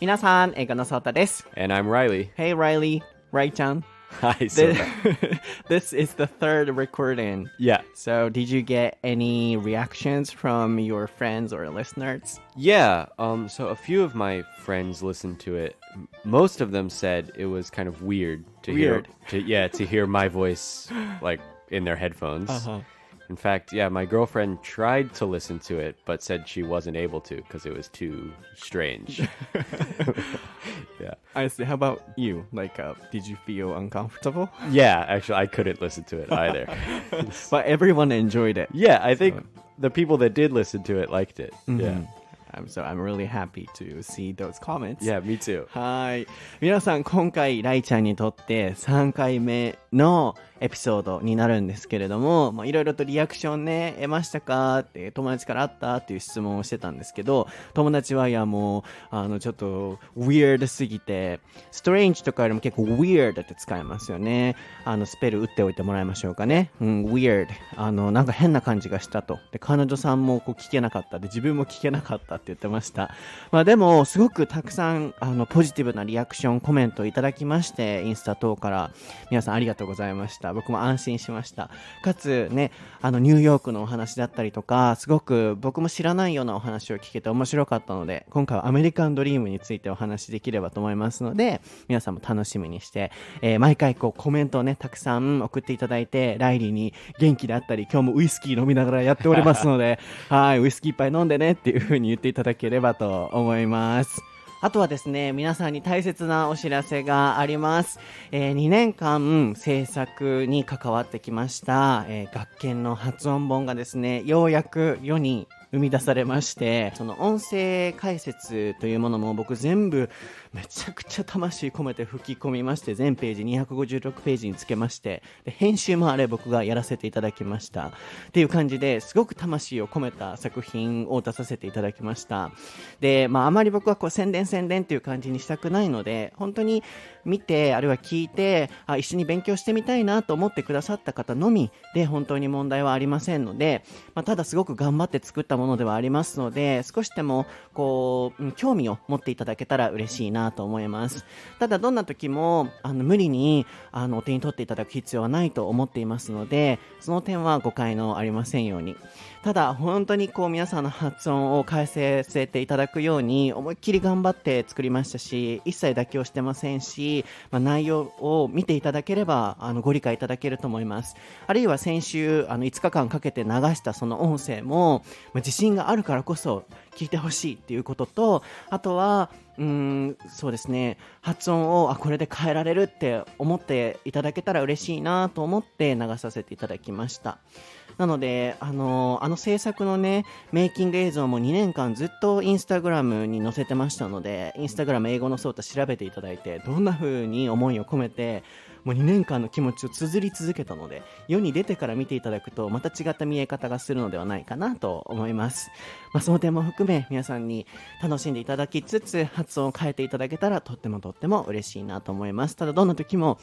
皆さん、英語のソータです。And I'm Reilly. Hey Reilly, Rai-chan. Hi, Sota. This is the third recording. Yeah. So did you get any reactions from your friends or listeners? Yeah, so a few of my friends listened to it. Most of them said it was kind of weird to hear my voice like in their headphones. In fact, my girlfriend tried to listen to it, but said she wasn't able to because it was too strange. Yeah. I see. How about you? Did you feel uncomfortable? Yeah, actually, I couldn't listen to it either. But everyone enjoyed it. Yeah, I think the people that did listen to it liked it. Yeah. So I'm really happy to see those comments. Yeah, me too. はい。皆さん、今回、ライちゃんにとって3回目のエピソードになるんですけれども、いろいろとリアクションね、得ましたかって、友達からあったっていう質問をしてたんですけど、友達は、もう、ちょっと、weird すぎて、strange とかよりも結構 weird って使いますよね。スペル打っておいてもらいましょうかね。weird。なんか変な感じがしたと。で、彼女さんも聞けなかった。で、自分も聞けなかったって言ってました。でも、すごくたくさん、ポジティブなリアクション、コメントをいただきまして、インスタ等から、皆さんありがとうございました。僕も安心しました。かつね、ニューヨークのお話だったりとか、すごく僕も知らないようなお話を聞けて面白かったので、今回はアメリカンドリームについてお話しできればと思いますので、皆さんも楽しみにして、毎回コメントをね、たくさん送っていただいて、ライリーに元気であったり、今日もウイスキー飲みながらやっておりますので、はい、ウイスキーいっぱい飲んでねっていう風に言っていただければと思います。あとはですね、皆さんに大切なお知らせがあります。2年間制作に関わってきました、学研の発音本がですね、ようやく世に生み出されまして、その音声解説というものも僕全部めちゃくちゃ魂込めて吹き込みまして、全ページ256ページにつけまして、で編集もあれ僕がやらせていただきましたっていう感じで、すごく魂を込めた作品を出させていただきました。で、あまり僕は宣伝っていう感じにしたくないので、本当に見て、あるいは聞いて、一緒に勉強してみたいなと思ってくださった方のみで本当に問題はありませんので、ただすごく頑張って作ったものではありますので、少しでも興味を持っていただけたら嬉しいなと思います。ただどんな時も無理にお手に取っていただく必要はないと思っていますので、その点は誤解のありませんように。ただ本当に皆さんの発音を改正させていただくように思いっきり頑張って作りましたし、一切妥協してませんし、内容を見ていただければご理解いただけると思います。あるいは先週5日間かけて流したその音声も、自信があるからこそ聞いてほしいっていうことと、あとはそうですね、発音をこれで変えられるって思っていただけたら嬉しいなと思って流させていただきました。なので制作のね、メイキング映像も2年間ずっとインスタグラムに載せてましたので、インスタグラム英語のソータ調べていただいて、どんな風に思いを込めてもう2年間の気持ちを綴り続けたので、世に出てから見ていただくとまた違った見え方がするのではないかなと思います。その点も含め皆さんに楽しんでいただきつつ、発音を変えていただけたらとっても嬉しいなと思います。ただどんな時も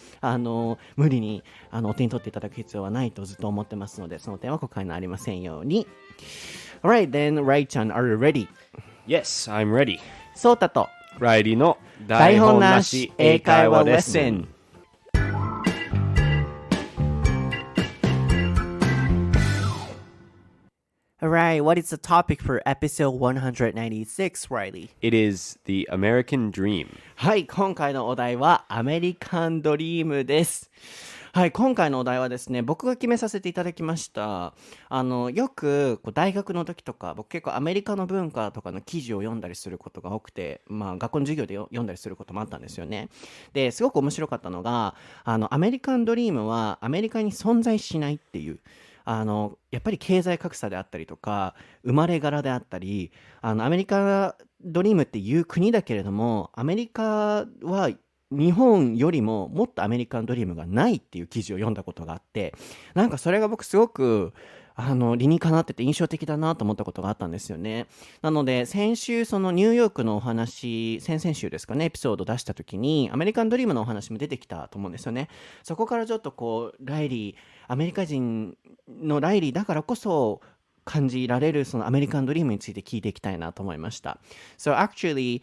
無理にお手に取っていただく必要はないとずっと思ってますので、その点は誤解のありませんように。 Alright then, Rai-chan, are you ready? Yes, I'm ready. ソータとReillyの台本なし英会話レッスン。Alright, what is the topic for episode 196, Reilly? It is the American Dream. はい、今回のお題はアメリカンドリームです。はい、今回のお題はですね、僕が決めさせていただきました。よく大学の時とか、僕結構アメリカの文化とかの記事を読んだりすることが多くて、学校の授業で読んだりすることもあったんですよね。で、すごく面白かったのが、アメリカンドリームはアメリカに存在しないっていう。やっぱり経済格差であったりとか、生まれ柄であったり、アメリカドリームっていう国だけれども、アメリカは日本よりももっとアメリカンドリームがないっていう記事を読んだことがあって、なんかそれが僕すごく理にかなってて印象的だなと思ったことがあったんですよね。なので先週そのニューヨークのお話、先々週ですかね、エピソード出した時にアメリカンドリームのお話も出てきたと思うんですよね。そこからちょっとライリー、アメリカ人のライリーだからこそ感じられるそのアメリカンドリームについて聞いていきたいなと思いました。So actually,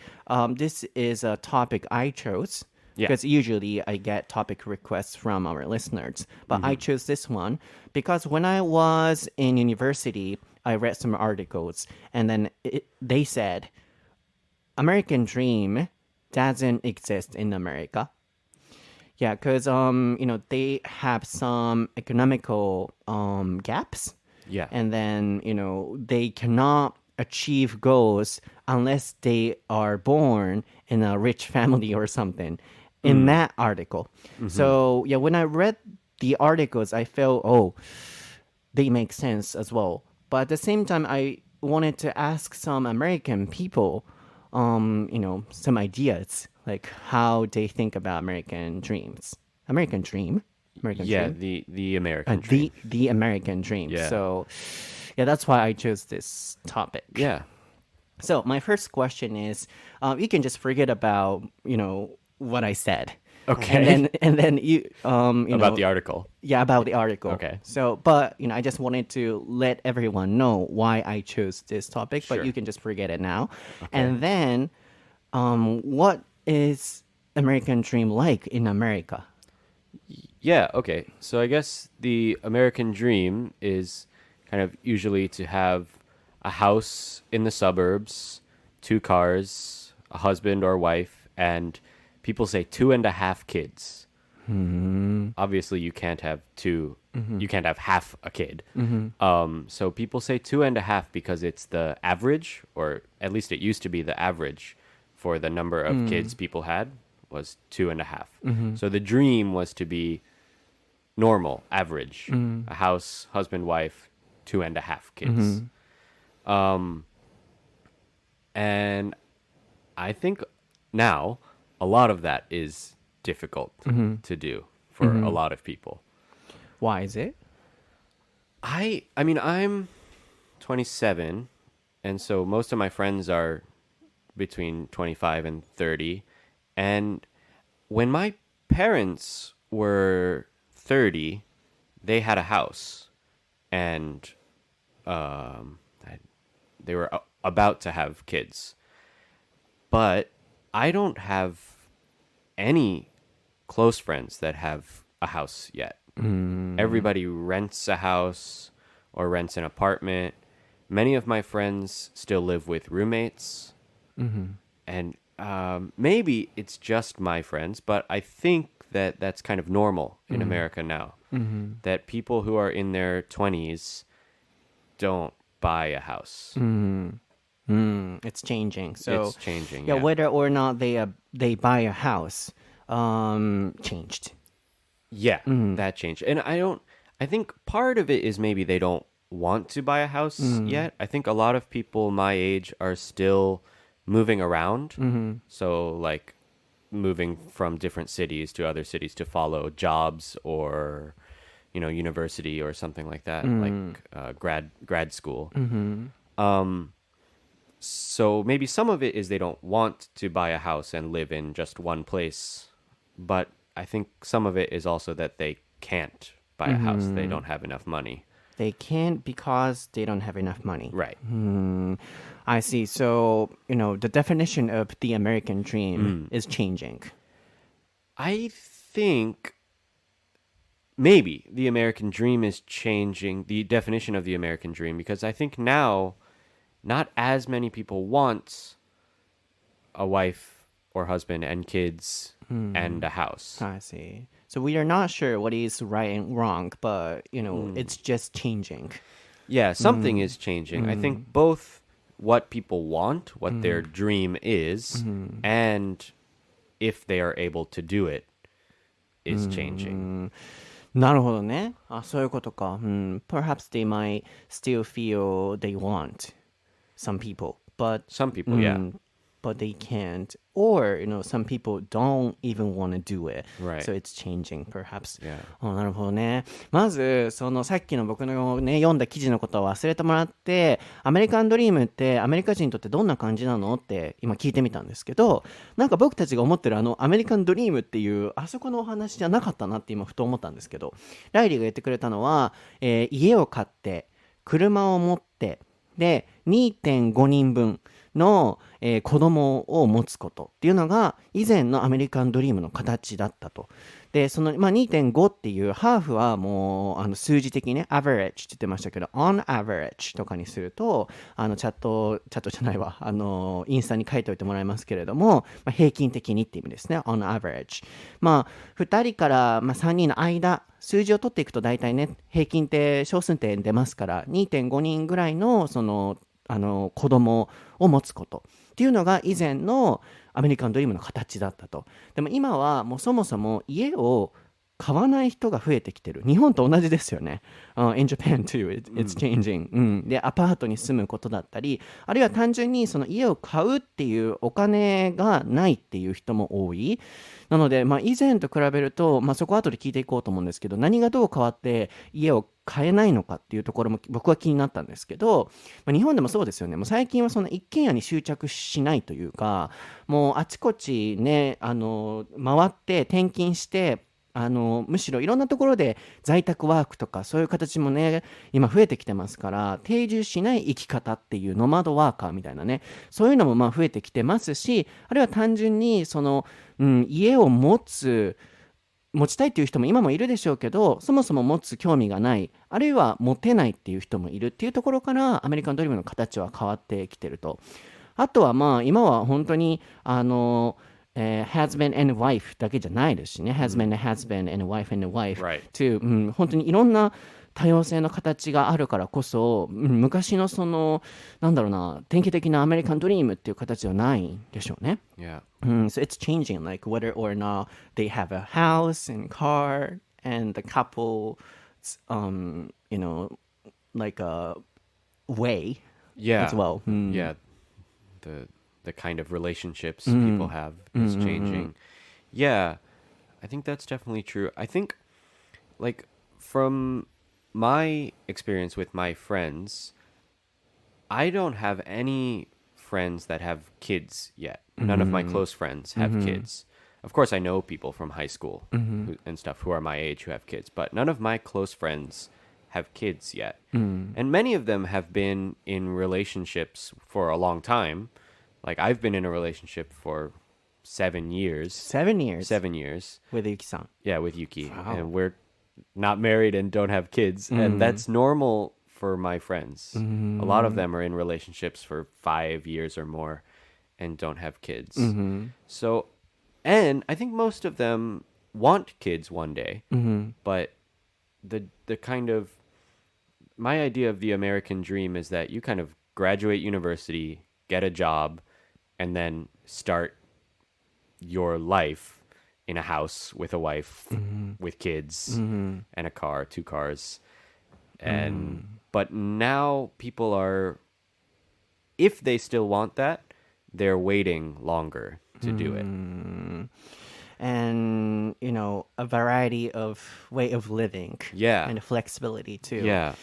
this is a topic I chose. Because usually I get topic requests from our listeners. But I chose this one because when I was in university, I read some articles and then they said, American dream doesn't exist in America. Yeah, because, they have some economical gaps. Yeah. And then, they cannot achieve goals unless they are born in a rich family or something. In that article. So, yeah, when I read the articles, I felt, they make sense as well. But at the same time, I wanted to ask some American people, some ideas, like how they think about American dreams. American dream? American dream? The American dream. The American dream. Yeah. So, yeah, that's why I chose this topic. Yeah. So, my first question is, you can just forget about, what I said. Okay. And then you About the article. Yeah, about the article. Okay. So, but I just wanted to let everyone know why I chose this topic, Sure. but you can just forget it now. Okay. And then, what is American dream like in America? Yeah, okay. So I guess the American dream is kind of usually to have a house in the suburbs, 2 cars, a husband or wife, and people say 2.5 kids. Obviously, you can't have 2. You can't have half a kid. So people say 2.5 because it's the average, or at least it used to be the average for the number of kids people had was 2.5. So the dream was to be normal, average, a house, husband, wife, 2.5 kids. And I think now a lot of that is difficult to do for a lot of people. Why is it? I mean, I'm 27, and so most of my friends are between 25 and 30. And when my parents were 30, they had a house, and they were about to have kids. But I don't have any close friends that have a house yet. Everybody rents a house or rents an apartment. Many of my friends still live with roommates. And maybe it's just my friends, but I think that that's kind of normal in America now. That people who are in their 20s don't buy a house. It's changing. So It's changing, yeah, yeah. whether or not they buy a house changed. Yeah, that changed. And I think part of it is maybe they don't want to buy a house yet. I think a lot of people my age are still moving around. So like moving from different cities to other cities to follow jobs or, university or something like that, like grad school. So maybe some of it is they don't want to buy a house and live in just one place. But I think some of it is also that they can't buy a house. They don't have enough money. They can't because they don't have enough money. Right. I see. So, the definition of the American dream is changing. I think maybe the American dream is changing, the definition of the American dream, because I think now not as many people want a wife or husband and kids and a house. I see. So we are not sure what is right and wrong, but, it's just changing. Yeah, something is changing. I think both what people want, what their dream is, and if they are able to do it is changing. なるほどね。そういうことか。Perhaps they might still feel they want some people, but Some people, yeah. But they can't. Or, some people don't even want to do it. Right. So it's changing, perhaps. Yeah. なるほどね。まず、さっきの僕のね、読んだ記事のことを忘れてもらって、アメリカンドリームってアメリカ人にとってどんな感じなのって今聞いてみたんですけど、なんか僕たちが思ってるアメリカンドリームっていうあそこのお話じゃなかったなって今ふと思ったんですけど、ライリーが言ってくれたのは、家を買って、車を持っってで 2.5 人分の、子供を持つことっていうのが以前のアメリカンドリームの形だったと。でその、2.5 っていうハーフはもう数字的にね average って言ってましたけど on average とかにするとチャットじゃないわインスタに書いておいてもらいますけれども、平均的にっていう意味ですね on average。2人から、3人の間数字を取っていくと大体ね平均って小数点出ますから 2.5 人ぐらいのその子供を持つことっていうのが以前のアメリカンドリームの形だったと。でも今はもうそもそも家を買わない人が増えてきてる。日本と同じですよね。In Japan too, it's changing、で、アパートに住むことだったり、あるいは単純にその家を買うっていうお金がないっていう人も多い。なので、以前と比べると、そこは後で聞いていこうと思うんですけど、何がどう変わって家を買えないのかっていうところも僕は気になったんですけど、日本でもそうですよね。もう最近はその一軒家に執着しないというか、もうあちこちね、回って転勤して、むしろいろんなところで在宅ワークとかそういう形もね今増えてきてますから定住しない生き方っていうノマドワーカーみたいなねそういうのも増えてきてますしあるいは単純にその、家を持ちたいっていう人も今もいるでしょうけどそもそも持つ興味がないあるいは持てないっていう人もいるっていうところからアメリカンドリームの形は変わってきてると。あとは今は本当にhas been and wife だけじゃないですしね、has been has been and wife and wife to、本当にいろんな多様性の形があるからこそ、昔のそのなんだろうな典型的なアメリカンドリームっていう形はないんでしょうね。So it's changing like whether or not they have a house and car and the couple like a way as well. The kind of relationships people have is changing. Yeah, I think that's definitely true. I think, like, from my experience with my friends, I don't have any friends that have kids yet. None of my close friends have kids. Of course, I know people from high school and stuff who are my age who have kids, but none of my close friends have kids yet. And many of them have been in relationships for a long time.Like I've been in a relationship for 7 years. 7 years? 7 years. With Yuki-san? Yeah, with Yuki. Wow. And we're not married and don't have kids. And that's normal for my friends. A lot of them are in relationships for 5 years or more and don't have kids. So, and I think most of them want kids one day. But the kind of, my idea of the American dream is that you kind of graduate university, get a job,and then start your life in a house with a wife, with kids, and a car, 2 cars. But now people are, if they still want that, they're waiting longer to do it. And, a variety of way of living. Yeah. And flexibility too. Yeah.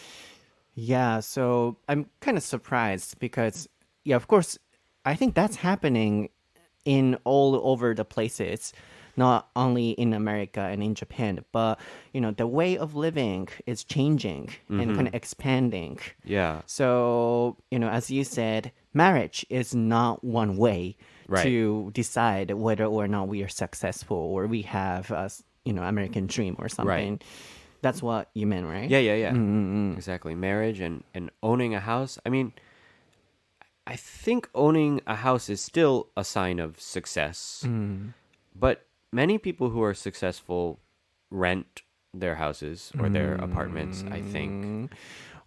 Yeah, so I'm kind of surprised because, yeah, of course,I think that's happening in all over the places, not only in America and in Japan, but, the way of living is changing and kind of expanding. Yeah. So, as you said, marriage is not one way to decide whether or not we are successful or we have a, American dream or something. That's what you meant, right? Yeah. Exactly. Marriage and owning a house. I mean,I think owning a house is still a sign of success, but many people who are successful rent their houses or their apartments, I think.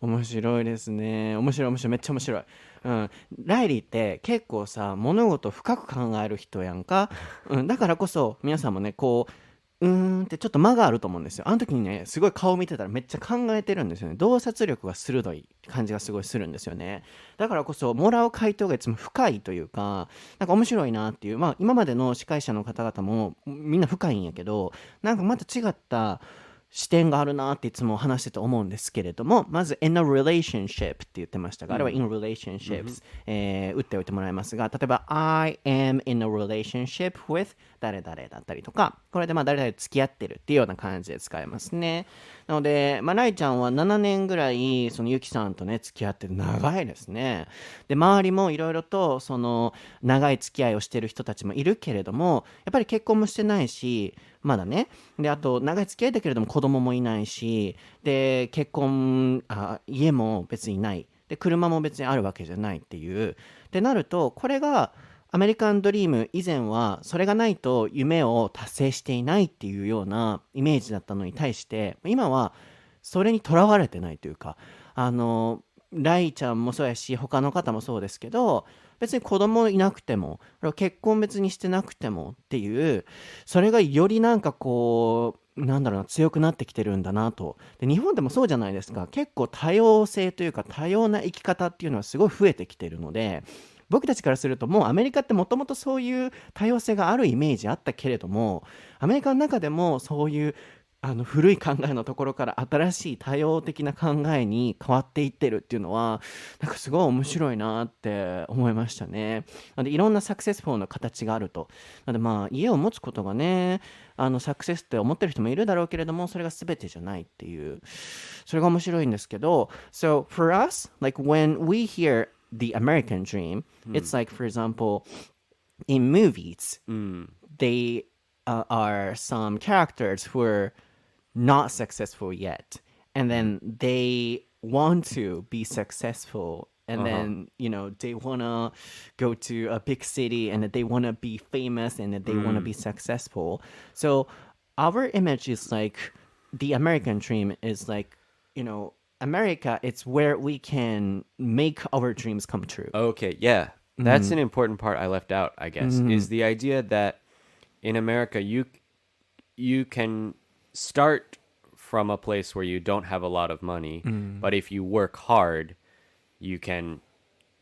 面白いですね。面白いめっちゃ面白い。ライリーって結構さ物事深く考える人やんか。だからこそ皆さんもねこうってちょっと間があると思うんですよ。あの時にねすごい顔見てたらめっちゃ考えてるんですよね。洞察力が鋭い感じがすごいするんですよね。だからこそもらう回答がいつも深いというかなんか面白いなっていう今までの司会者の方々もみんな深いんやけどなんかまた違った視点があるなっていつも話してて思うんですけれども、まず in a relationship って言ってましたが、あれは in relationships、打っておいてもらいますが、例えば I am in a relationship with 誰々だったりとか、これで誰々付き合ってるっていうような感じで使えますね。なので、ライちゃんは7年ぐらいそのゆきさんとね付き合ってる、長いですね。で、周りもいろいろとその長い付き合いをしてる人たちもいるけれども、やっぱり結婚もしてないし、まだね。で、あと、長い付き合いだけれども子供もいないし、で、家も別にない。で、車も別にあるわけじゃないっていう。ってなると、これが、アメリカンドリーム以前は、それがないと夢を達成していないっていうようなイメージだったのに対して、今は、それにとらわれてないというか、ライちゃんもそうやし、他の方もそうですけど、別に子供いなくても、結婚別にしてなくてもっていう、それがより強くなってきてるんだなと。で、日本でもそうじゃないですか。結構多様性というか多様な生き方っていうのはすごい増えてきてるので、僕たちからするともうアメリカってもともとそういう多様性があるイメージあったけれども、アメリカの中でもそういう古い考えのところから新しい多様的な考えに変わっていってるっていうのはすごい面白いなって思いましたね。なのでいろんなサクセスフォーの形があると。なので家を持つことがねサクセスって思ってる人もいるだろうけれども、それが全てじゃないっていう、それが面白いんですけど、 So for us, like when we hear the American dream, it's like, for example, in movies, they are some characters who are not successful yet, and then they want to be successful, and then they want to go to a big city, and they want to be famous, and they want to be successful. So our image is like the American dream is like, America, it's where we can make our dreams come true. Okay, yeah. That's an important part I left out, I guess, is the idea that in America you can start from a place where you don't have a lot of money, but if you work hard, you can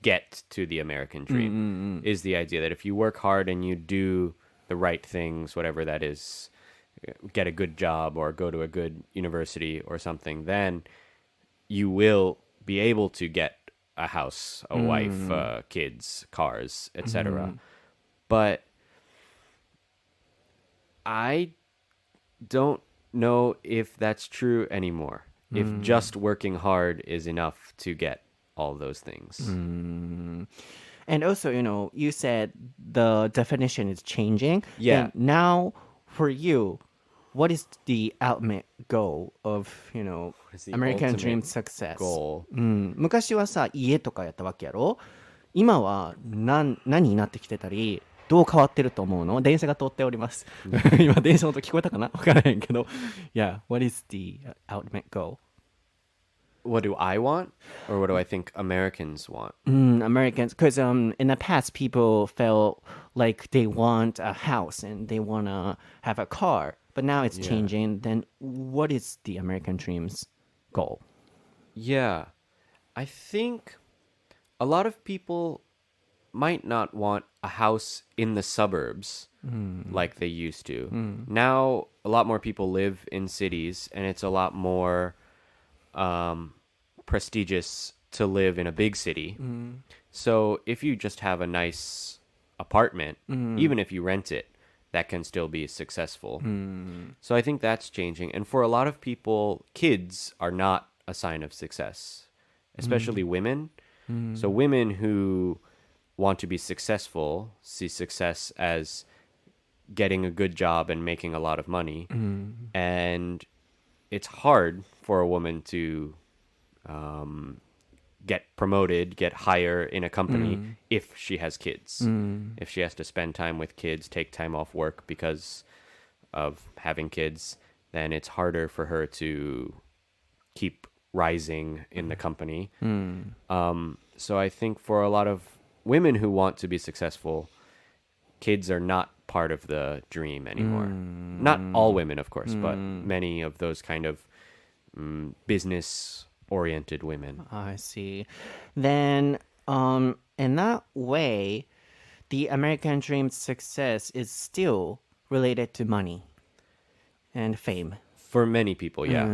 get to the American dream, is the idea that if you work hard and you do the right things, whatever that is, get a good job or go to a good university or something, then you will be able to get a house, a wife, kids, cars, etc. But I don't know if that's true anymore. If just working hard is enough to get all those things. And also, you said the definition is changing. Yeah. And now, for you, what is the ultimate goal of, is the American ultimate dream success? goal? 昔はさ、家とかやったわけやろ？今は何になってきてたり、どう変わってると思うの？電車が通っております。今電車の音聞こえたかな？わからへんけど。Yeah, what is the ultimate goal? What do I want? Or what do I think Americans want? Americans, because in the past people felt like they want a house and they want to have a car, but now it's changing. Then what is the American dream's goal? Yeah. I think a lot of people might not want a house in the suburbs like they used to. Now, a lot more people live in cities, and it's a lot more prestigious to live in a big city. So if you just have a nice apartment, even if you rent it, that can still be successful. So I think that's changing. And for a lot of people, kids are not a sign of success, especially women. So women who want to be successful see success as getting a good job and making a lot of money. And it's hard for a woman to get promoted, get higher in a company if she has kids. If she has to spend time with kids, take time off work because of having kids, then it's harder for her to keep rising in the company. So I think for a lot of women who want to be successful, kids are not part of the dream anymore. Not all women, of course, but many of those kind of business-oriented women. I see. Then, in that way, the American dream's success is still related to money and fame. For many people, う yeah.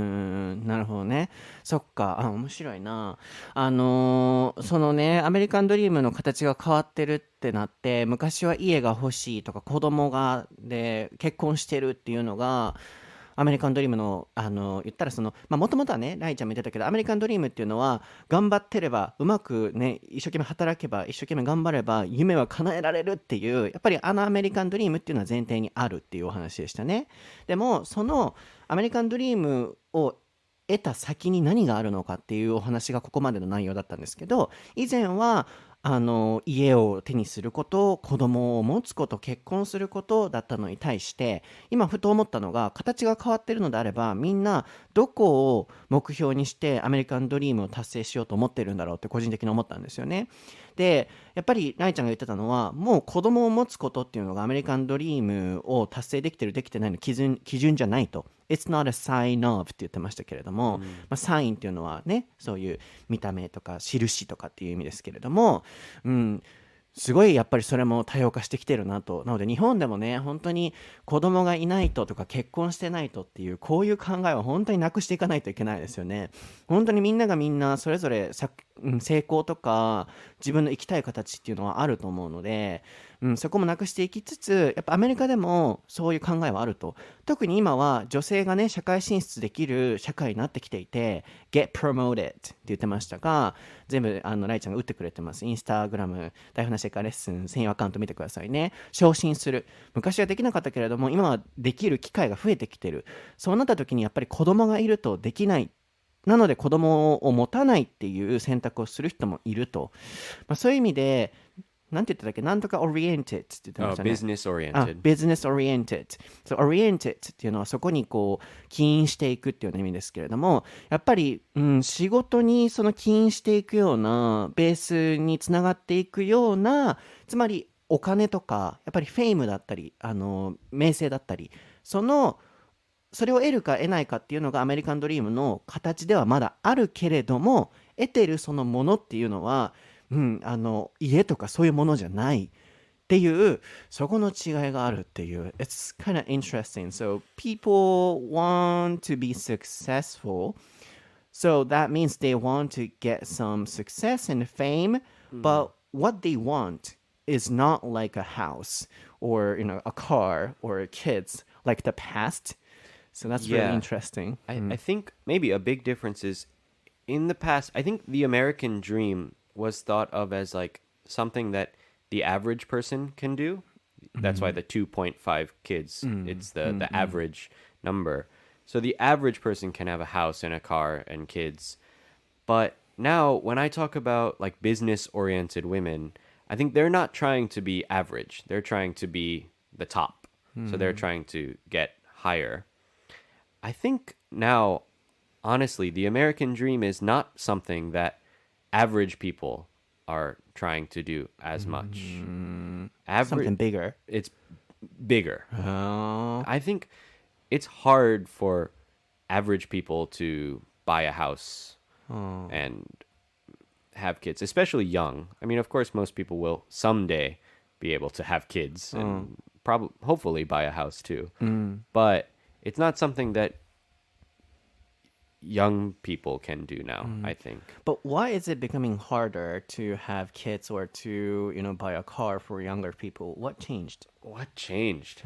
なるほどね。そっか。面白いな。そのね、アメリカンドリームの形が変わってるってなって、昔は家が欲しいとか子供がで結婚してるっていうのが、アメリカンドリームの、言ったらもともとはね、ライちゃんも言ってたけど、アメリカンドリームっていうのは、頑張ってれば、うまくね、一生懸命働けば、一生懸命頑張れば、夢は叶えられるっていう、やっぱりアメリカンドリームっていうのは前提にあるっていうお話でしたね。でも、そのアメリカンドリームを得た先に何があるのかっていうお話がここまでの内容だったんですけど、以前は家を手にすること、子供を持つこと、結婚することだったのに対して、今ふと思ったのが、形が変わってるのであれば、みんなどこを目標にしてアメリカンドリームを達成しようと思ってるんだろうって個人的に思ったんですよね。で、やっぱりライちゃんが言ってたのは、もう子供を持つことっていうのがアメリカンドリームを達成できてるできてないの基準じゃないと。It's not a sign of って言ってましたけれども、サインっていうのはね、そういう見た目とか印とかっていう意味ですけれども、すごいやっぱりそれも多様化してきてるなと。なので日本でもね、本当に子供がいないととか結婚してないとっていうこういう考えは本当になくしていかないといけないですよね。本当にみんながみんなそれぞれ成功とか自分の生きたい形っていうのはあると思うので、そこもなくしていきつつ、やっぱアメリカでもそういう考えはあると。特に今は女性がね、社会進出できる社会になってきていて、get promoted って言ってましたが、全部ライちゃんが打ってくれてます。インスタグラム、台本なし英会話レッスン専用アカウント見てくださいね。昇進する。昔はできなかったけれども、今はできる機会が増えてきてる。そうなった時にやっぱり子供がいるとできない。なので子供を持たないっていう選択をする人もいると。そういう意味で、なんて言ってたっけ、なんとか oriented って言ってましたね。business oriented. business oriented。oriented っていうのはそこにこう起因していくっていうような意味ですけれども、やっぱり、仕事にその起因していくような、ベースにつながっていくような、つまりお金とか、やっぱりフェイムだったり、名声だったり、それを得るか得ないかっていうのがアメリカンドリームの形ではまだあるけれども、得てるそのものっていうのは、家とかそういうものじゃないっていう、そこの違いがあるっていう。It's kind of interesting. So people want to be successful. So that means they want to get some success and fame. But what they want is not like a house or a car or kids like the past. So that's really interesting. I think maybe a big difference is in the past, I think the American dream was thought of as like something that the average person can do. That's why the 2.5 kids, it's the average number. So the average person can have a house and a car and kids. But now when I talk about like business-oriented women, I think they're not trying to be average. They're trying to be the top. So they're trying to get higher. I think now, honestly, the American dream is not something that average people are trying to do as much. Something bigger. It's bigger. Oh. I think it's hard for average people to buy a house and have kids, especially young. I mean, of course, most people will someday be able to have kids and hopefully buy a house too. But it's not something that young people can do now, I think. But why is it becoming harder to have kids or to, buy a car for younger people? What changed? What changed?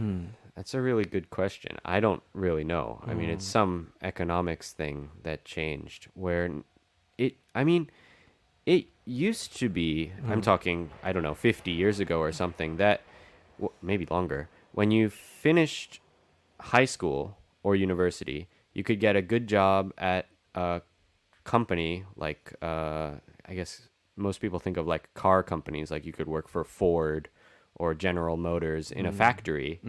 That's a really good question. I don't really know. I mean, it's some economics thing that changed where it used to be, I'm talking, I don't know, 50 years ago or something, that maybe longer. When you finished high school or university, you could get a good job at a company like, I guess most people think of like car companies, like you could work for Ford or General Motors in a factory.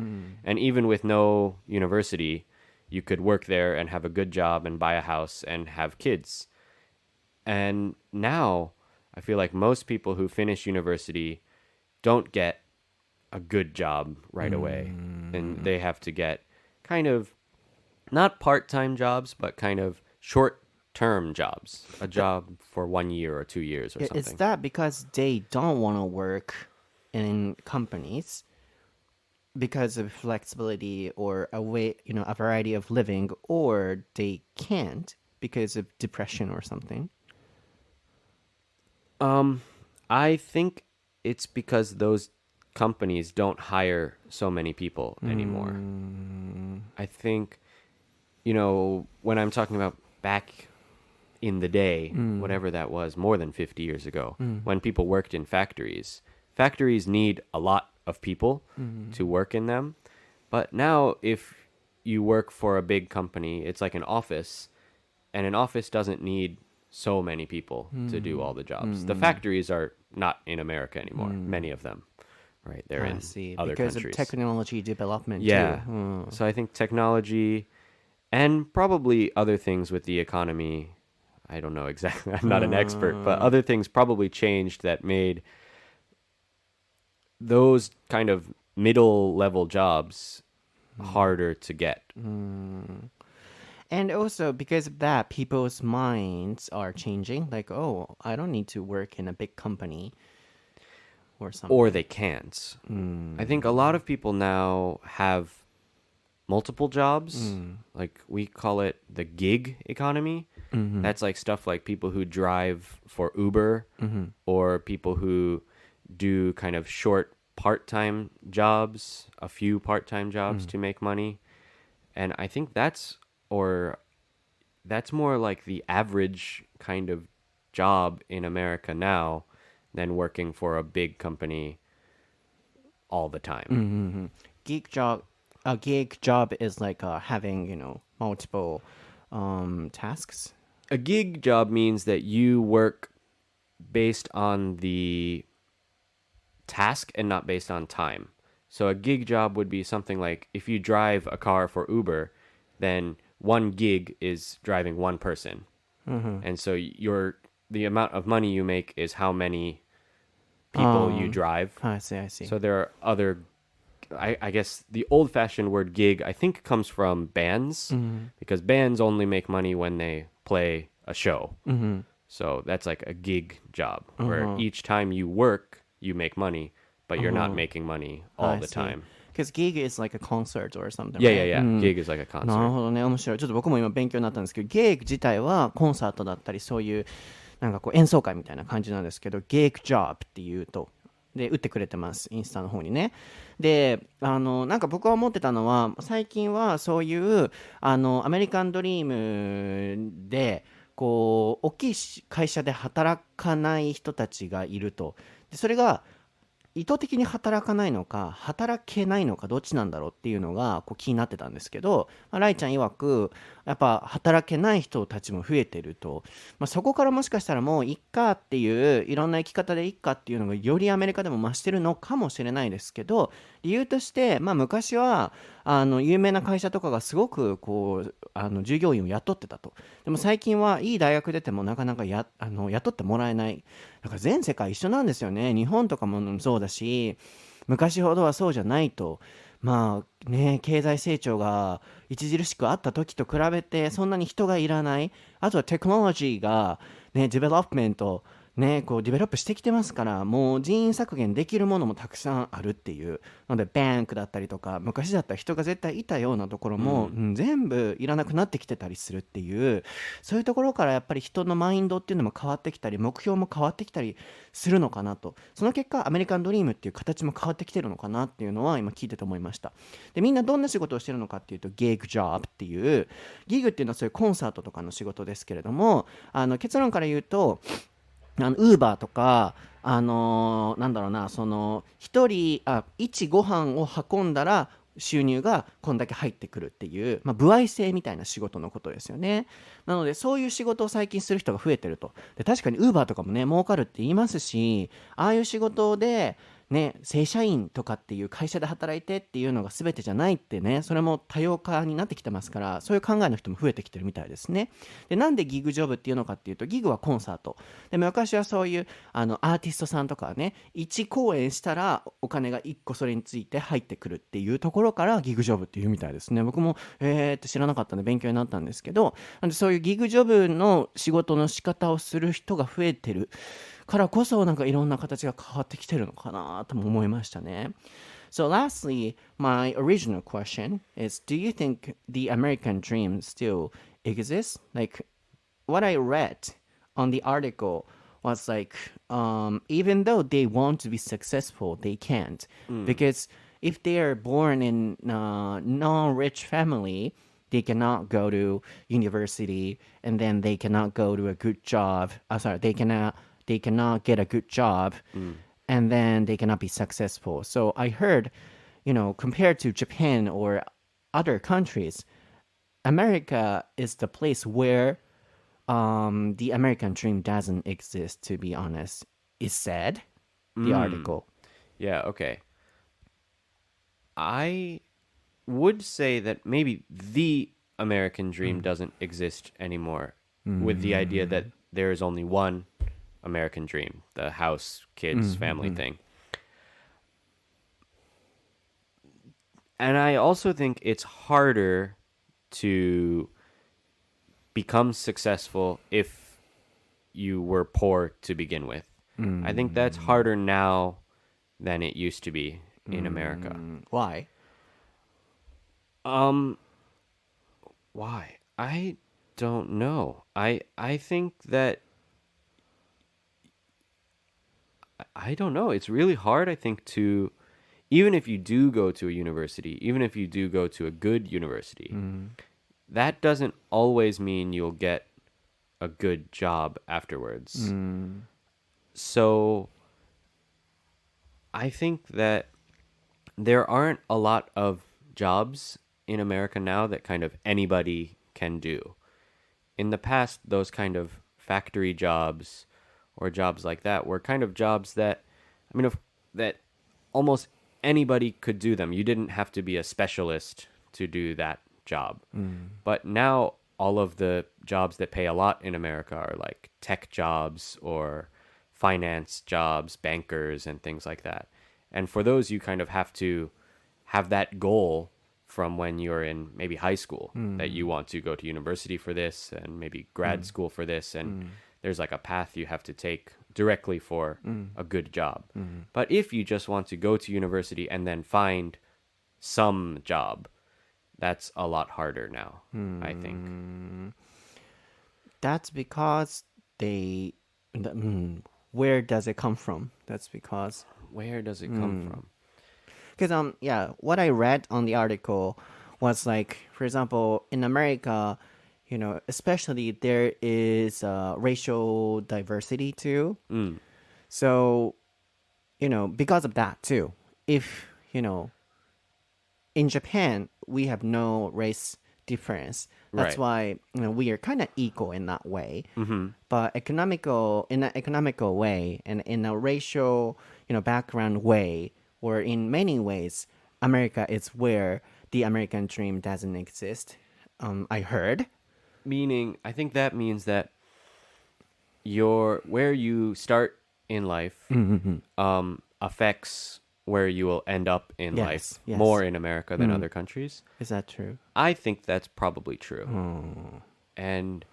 And even with no university, you could work there and have a good job and buy a house and have kids. And now I feel like most people who finish university don't get a good job right away. And they have to get kind of not part-time jobs, but kind of short-term jobs, a job for 1 year or 2 years or something. Is that because they don't want to work in companies? because of flexibility or a way, a variety of living, or they can't because of depression or something? I think it's because those companies don't hire so many people anymore. I think, when I'm talking about back in the day, whatever that was, more than 50 years ago, when people worked in factories need a lot of people to work in them. But now if you work for a big company, it's like an office, and an office doesn't need so many people to do all the jobs. The factories are not in America anymore, many of them. Right, they're in other because countries. Of technology development yeah. too. So I think technology and probably other things with the economy, I don't know exactly, I'm not an expert, but other things probably changed that made those kind of middle level jobs harder to get. And also because of that, people's minds are changing. Like, oh, I don't need to work in a big company or something. Or they can't. I think a lot of people now have multiple jobs. Like we call it the gig economy. That's like stuff like people who drive for Uber or people who do kind of short part-time jobs, a few part-time jobs to make money. And I think that's more like the average kind of job in America now than working for a big company all the time. Gig job is like having, multiple tasks. A gig job means that you work based on the task and not based on time. So a gig job would be something like if you drive a car for Uber, then one gig is driving one person. And so the amount of money you make is how many people you drive. I see. So there are other, I guess the old-fashioned word gig, I think, comes from bands, because bands only make money when they play a show. So that's like a gig job, where each time you work, you make money, but you're not making money all the time. Because gig is like a concert or something, Yeah. right? Gig is like a concert. なるほどね、面白い。ちょっと僕も今勉強になったんですけど、ゲーグ自体はコンサートだったり、そういうなんかこう演奏会みたいな感じなんですけど、ゲーグジョブっていうと、で打ってくれてます、インスタの方にね。で、なんか僕は思ってたのは、最近はそういうアメリカンドリームでこう大きい会社で働かない人たちがいると。でそれが意図的に働かないのか働けないのかどっちなんだろうっていうのがこう気になってたんですけど、ライちゃん曰くやっぱ働けない人たちも増えてると、そこからもしかしたらもういっかっていういろんな生き方でいっかっていうのがよりアメリカでも増してるのかもしれないですけど、理由として、昔は有名な会社とかがすごくこう従業員を雇ってたと。でも最近はいい大学出てもなかなか雇ってもらえない。だから全世界一緒なんですよね。日本とかもそうだし、昔ほどはそうじゃないと。経済成長が著しくあった時と比べてそんなに人がいらない。あとはテクノロジーがデベロップメントこうデベロップしてきてますから、もう人員削減できるものもたくさんあるっていう。なのでバンクだったりとか、昔だったら人が絶対いたようなところも、全部いらなくなってきてたりするっていう、そういうところからやっぱり人のマインドっていうのも変わってきたり、目標も変わってきたりするのかなと。その結果アメリカンドリームっていう形も変わってきてるのかなっていうのは今聞いてて思いました。でみんなどんな仕事をしてるのかっていうと、ギグジョブっていう、ギグっていうのはそういうコンサートとかの仕事ですけれども、結論から言うとウーバーとかなんだろうな、その1ご飯を運んだら収入がこんだけ入ってくるっていう、歩合制みたいな仕事のことですよね。なのでそういう仕事を最近する人が増えてると。で確かにウーバーとかもね儲かるって言いますし、ああいう仕事で正社員とかっていう会社で働いてっていうのが全てじゃないってね、それも多様化になってきてますから、そういう考えの人も増えてきてるみたいですね。でなんでギグジョブっていうのかっていうと、ギグはコンサートで、昔はそういうアーティストさんとかはね、1公演したらお金が1個それについて入ってくるっていうところからギグジョブっていうみたいですね。僕もって知らなかったんで勉強になったんですけど、なんでそういうギグジョブの仕事の仕方をする人が増えてるからこそなんかいろんな形が変わってきてるのかなとも思いましたね。So lastly, my original question is, do you think the American dream still exists? Like what I read on the article was like, even though they want to be successful, they can't. Because if they are born in a non-rich family, they cannot go to university and then they cannot go to a good job. They cannot get a good job. And then they cannot be successful. So I heard, compared to Japan or other countries, America is the place where the American dream doesn't exist, to be honest. It said, the article. Yeah, okay. I would say that maybe the American dream doesn't exist anymore, with the idea that there is only one American dream, the house, kids, family thing. And I also think it's harder to become successful if you were poor to begin with. I think that's harder now than it used to be in America. Why? Why? I don't know. I think that I don't know. It's really hard, I think, to even if you do go to a university, even if you do go to a good university, that doesn't always mean you'll get a good job afterwards. So I think that there aren't a lot of jobs in America now that kind of anybody can do. In the past, those kind of factory jobs or jobs like that were kind of jobs that, that almost anybody could do them. You didn't have to be a specialist to do that job. But now all of the jobs that pay a lot in America are like tech jobs or finance jobs, bankers, and things like that. And for those, you kind of have to have that goal from when you're in maybe high school, that you want to go to university for this and maybe grad school for this. And there's like a path you have to take directly for a good job. But if you just want to go to university and then find some job, that's a lot harder now, I think. That's because where does it come from? That's because... Where does it come from? Because, what I read on the article was like, for example, in America, especially there is racial diversity too. So, because of that too, if, in Japan, we have no race difference. That's why we are kind of equal in that way. But in an economical way and in a racial, background way, or in many ways, America is where the American dream doesn't exist. I heard. Meaning, I think that means that where you start in life affects where you will end up in life more in America than other countries. Is that true? I think that's probably true. And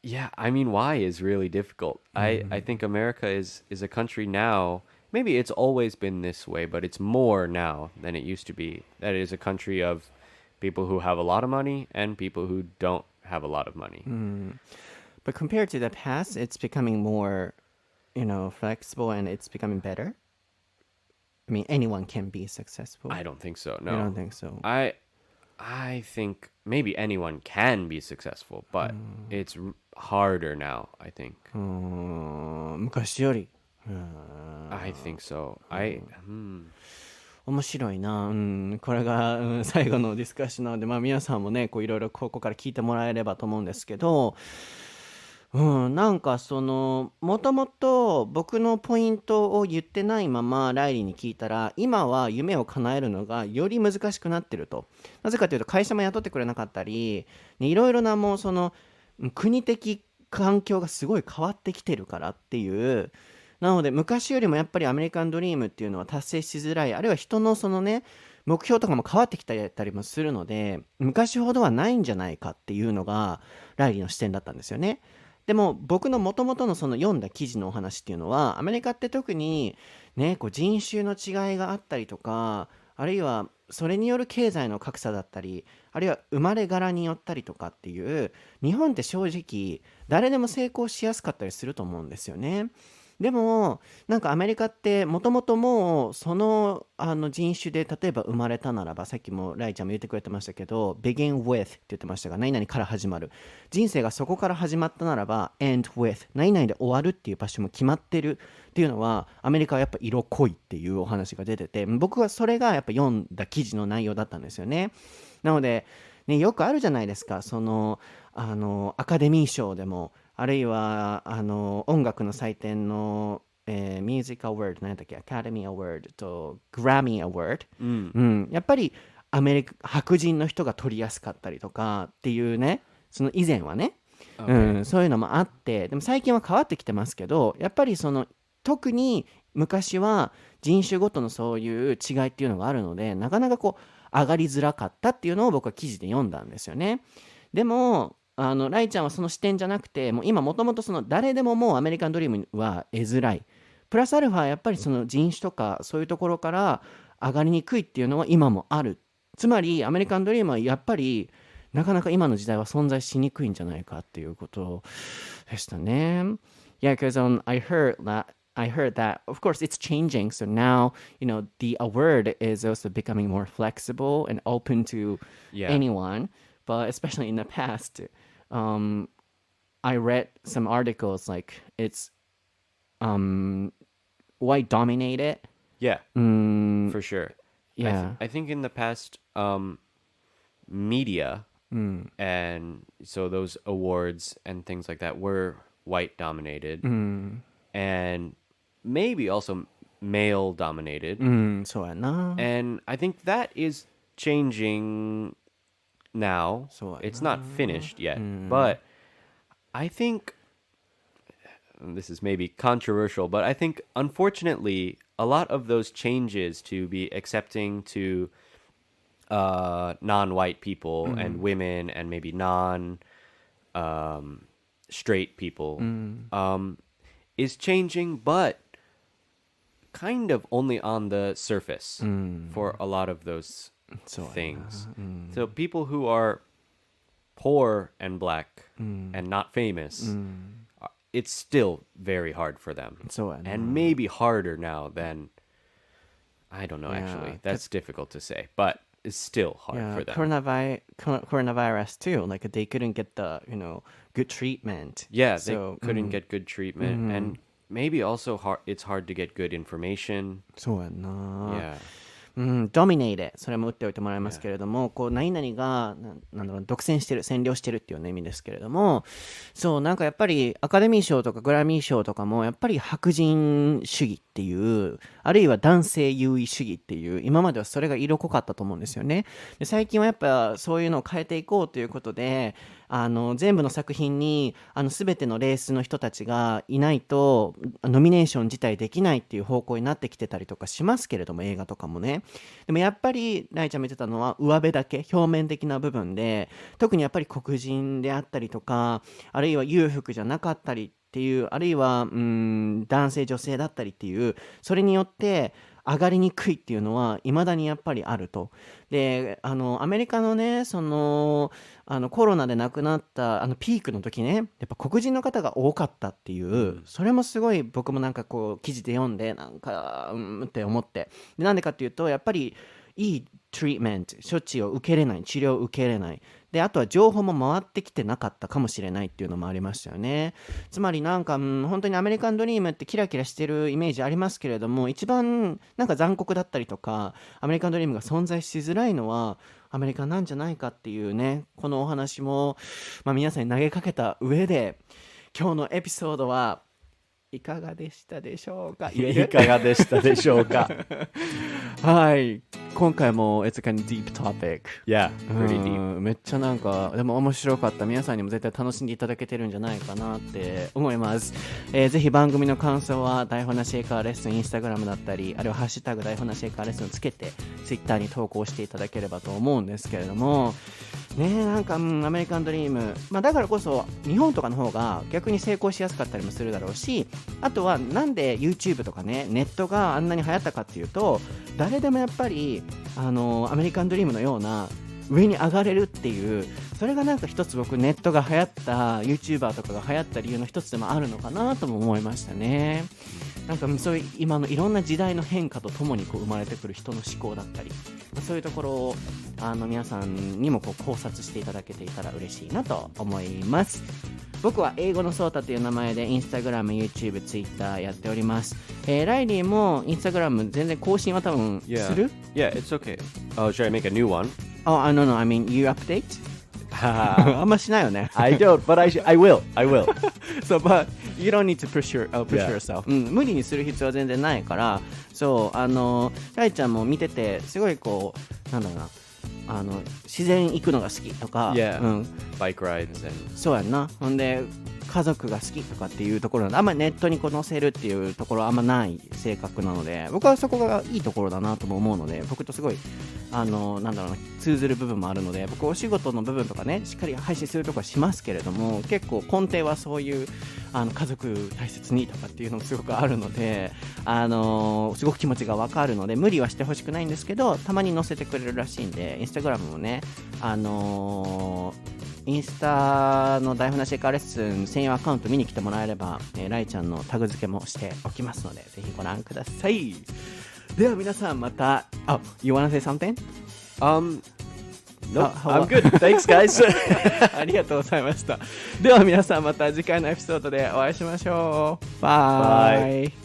why is really difficult. I think America is a country now, maybe it's always been this way, but it's more now than it used to be. That it is a country of people who have a lot of money and people who don't have a lot of money. But compared to the past, it's becoming more, flexible and it's becoming better. I mean, anyone can be successful. I don't think so. No, I don't think so. I think maybe anyone can be successful, but it's harder now, I think. 昔より。I think so. 面白いな。これが、最後のディスカッションなので、皆さんもね、いろいろここから聞いてもらえればと思うんですけど、なんかもともと僕のポイントを言ってないままライリーに聞いたら、今は夢を叶えるのがより難しくなってると。なぜかというと会社も雇ってくれなかったり、いろいろなもう国的環境がすごい変わってきてるからっていう。なので昔よりもやっぱりアメリカンドリームっていうのは達成しづらい、あるいは人の目標とかも変わってきたりもするので、昔ほどはないんじゃないかっていうのがライリーの視点だったんですよね。でも僕の元々のその読んだ記事のお話っていうのは、アメリカって特にね、こう人種の違いがあったりとか、あるいはそれによる経済の格差だったり、あるいは生まれ柄によったりとかっていう、日本って正直誰でも成功しやすかったりすると思うんですよね。でもなんかアメリカってもともともうその、人種で例えば生まれたならば、さっきもライちゃんも言ってくれてましたけど begin with って言ってましたが、何々から始まる、人生がそこから始まったならば end with 何々で終わるっていう場所も決まってるっていうのは、アメリカはやっぱ色濃いっていうお話が出てて、僕はそれがやっぱ読んだ記事の内容だったんですよね。なので、ね、よくあるじゃないですか、そのアカデミー賞でも、あるいは音楽の祭典の、ミュージックアワード、何だっけ、アカデミーアワードとグラミーアワード、やっぱり白人の人が取りやすかったりとかっていうね、その以前はね、そういうのもあって、でも最近は変わってきてますけど、やっぱりその特に昔は人種ごとのそういう違いっていうのがあるので、なかなかこう上がりづらかったっていうのを僕は記事で読んだんですよね。でもライちゃんはその視点じゃなくて、もう今もともとその誰でももうアメリカンドリームは得づらい、プラスアルファやっぱりその人種とかそういうところから上がりにくいっていうのは今もある。つまりアメリカンドリームはやっぱりなかなか今の時代は存在しにくいんじゃないかっていうことでしたね。Yeah, because I heard that, of course, it's changing. So now, the award is also becoming more flexible and open to anyone. But especially in the past, I read some articles like it's white dominated. Yeah, for sure. Yeah. I think in the past, media and so those awards and things like that were white dominated, and maybe also male dominated. そうやな。 And I think that is changing now. It's not finished yet, but I think this is maybe controversial, but I think unfortunately a lot of those changes to be accepting to non-white people and women and maybe straight people is changing, but kind of only on the surface for a lot of those things. So people who are poor and black and not famous, it's still very hard for them. And maybe harder now than, I don't know, actually. That's difficult to say, but it's still hard for them. Coronavirus too, like they couldn't get the, good treatment. Yeah, they couldn't get good treatment. And maybe also it's hard to get good information. そうやな。 Yeah. dominate それも打っておいてもらいますけれども、こう何々がなんだろう、独占してる、占領してるっていう、意味ですけれども、そうなんかやっぱりアカデミー賞とかグラミー賞とかもやっぱり白人主義っていう、あるいは男性優位主義っていう、今まではそれが色濃かったと思うんですよね。で最近はやっぱそういうのを変えていこうということで、全部の作品に全てのレースの人たちがいないとノミネーション自体できないっていう方向になってきてたりとかしますけれども、映画とかもね。でもやっぱりライちゃん見てたのは上辺だけ、表面的な部分で、特にやっぱり黒人であったりとか、あるいは裕福じゃなかったりっていう、あるいは男性女性だったりっていう、それによって上がりにくいっていうのは未だにやっぱりあると。でアメリカのね、そのコロナで亡くなったピークの時ね、やっぱ黒人の方が多かったっていう、それもすごい僕もなんかこう記事で読んでなんかって思って、でなんでかっていうと、やっぱりいいトリートメント、処置を受けれない、治療を受けれない、であとは情報も回ってきてなかったかもしれないっていうのもありましたよね。つまりなんか本当にアメリカンドリームってキラキラしてるイメージありますけれども、一番なんか残酷だったりとか、アメリカンドリームが存在しづらいのはアメリカなんじゃないかっていうね、このお話も、皆さんに投げかけた上で、今日のエピソードはいかがでしたでしょうか。いかがでしたでしょうか。はい、今回も It's a kind of deep topic. Yeah, pretty deep. めっちゃなんかでも面白かった。皆さんにも絶対楽しんでいただけてるんじゃないかなって思います。ぜひ番組の感想は台本なし英会話レッスンインスタグラムだったり、あるいはハッシュタグ台本なし英会話レッスンをつけてツイッターに投稿していただければと思うんですけれども、なんか、アメリカンドリーム、だからこそ日本とかの方が逆に成功しやすかったりもするだろうし、あとはなんで YouTube とかね、ネットがあんなに流行ったかっていうと、誰でもやっぱりアメリカンドリームのような上に上がれるっていう、それがなんか一つ僕ネットが流行った YouTuber とかが流行った理由の一つでもあるのかなとも思いましたね。なんかそういう今のいろんな時代の変化とともにこう生まれてくる人の思考だったり、そういうところを皆さんにもこう考察していただけていたら嬉しいなと思います。僕は英語のソータという名前でインスタグラム、YouTube、Twitter やっております。ライリーもインスタグラム全然更新は多分する？ Yeah, it's okay. Oh, should I make a new one? Oh, no, I mean, you update? あんましないよね。I don't, but I will. So, but you don't need to push yourself. 無理にする必要は全然ないから、ライちゃんも見てて、すごいこう、なんだろうな、自然行くのが好きとか、bike rides and そうやんな。ほんで、家族が好きとかっていうところであんまりネットにこう載せるっていうところはあんまない性格なので、僕はそこがいいところだなとも思うので、僕とすごいなんだろうな、通ずる部分もあるので、僕お仕事の部分とかねしっかり配信するとかしますけれども、結構根底はそういう家族大切にとかっていうのもすごくあるので、すごく気持ちがわかるので無理はしてほしくないんですけど、たまに載せてくれるらしいんで、インスタグラムもねインスタの台本なし英会話レッスン専用アカウント見に来てもらえれば、ライちゃんのタグ付けもしておきますので、ぜひご覧ください。では皆さんまた、You wanna say something? No, I'm good. Thanks, guys. ありがとうございました。では皆さんまた次回のエピソードでお会いしましょう。バイ。